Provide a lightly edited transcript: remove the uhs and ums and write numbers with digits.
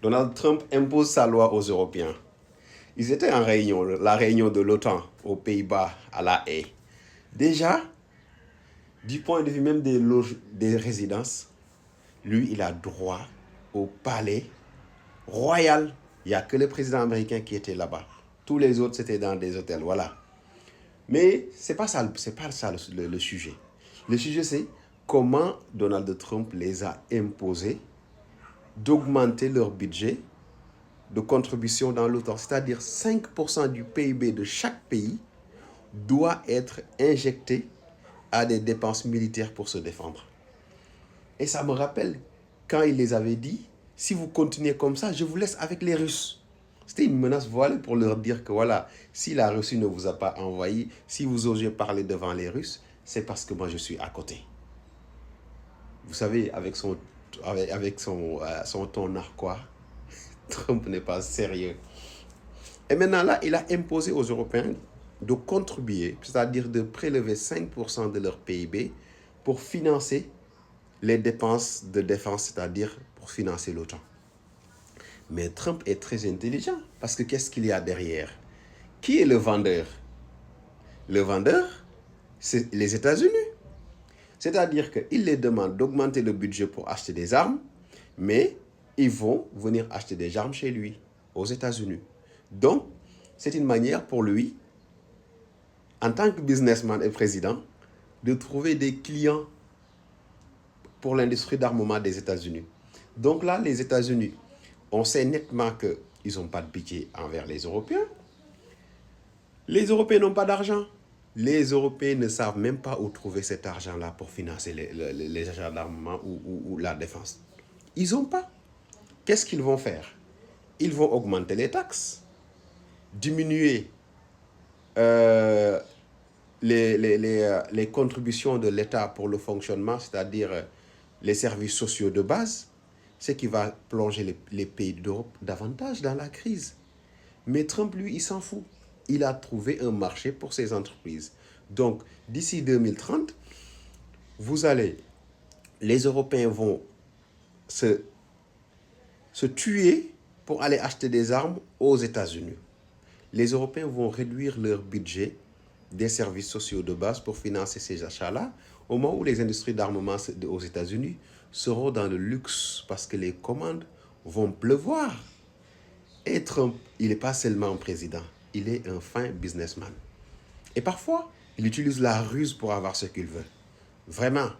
Donald Trump impose sa loi aux Européens. Ils étaient en réunion, la réunion de l'OTAN aux Pays-Bas à La Haye. Déjà, du point de vue même des résidences, lui, il a droit au palais royal. Il n'y a que le président américain qui était là-bas. Tous les autres, c'était dans des hôtels, voilà. Mais ce n'est pas ça, le sujet. Le sujet, c'est comment Donald Trump les a imposés d'augmenter leur budget de contribution dans l'OTAN. C'est-à-dire 5% du PIB de chaque pays doit être injecté à des dépenses militaires pour se défendre. Et ça me rappelle quand il les avait dit, si vous continuez comme ça, je vous laisse avec les Russes. C'était une menace voilée pour leur dire que voilà, si la Russie ne vous a pas envahi, si vous osez parler devant les Russes, c'est parce que moi je suis à côté. Vous savez, avec son ton narquois, Trump n'est pas sérieux. Et maintenant là, il a imposé aux Européens de contribuer, c'est-à-dire de prélever 5% de leur PIB pour financer les dépenses de défense, c'est-à-dire pour financer l'OTAN. Mais Trump est très intelligent, parce que qu'est-ce qu'il y a derrière? Qui est le vendeur? Le vendeur, c'est les États-Unis. C'est-à-dire qu'il les demande d'augmenter le budget pour acheter des armes, mais ils vont venir acheter des armes chez lui, aux États-Unis. Donc, c'est une manière pour lui, en tant que businessman et président, de trouver des clients pour l'industrie d'armement des États-Unis. Donc là, les États-Unis, on sait nettement qu'ils n'ont pas de pitié envers les Européens. Les Européens n'ont pas d'argent. Les Européens ne savent même pas où trouver cet argent-là pour financer les achats d'armement ou la défense. Ils n'ont pas. Qu'est-ce qu'ils vont faire? Ils vont augmenter les taxes, diminuer les contributions de l'État pour le fonctionnement, c'est-à-dire les services sociaux de base, ce qui va plonger les pays d'Europe davantage dans la crise. Mais Trump, lui, il s'en fout. Il a trouvé un marché pour ses entreprises. Donc, d'ici 2030, les Européens vont se tuer pour aller acheter des armes aux États-Unis. Les Européens vont réduire leur budget des services sociaux de base pour financer ces achats-là, au moment où les industries d'armement aux États-Unis seront dans le luxe parce que les commandes vont pleuvoir. Et Trump, il n'est pas seulement un président, il est un fin businessman. Et parfois, il utilise la ruse pour avoir ce qu'il veut. Vraiment,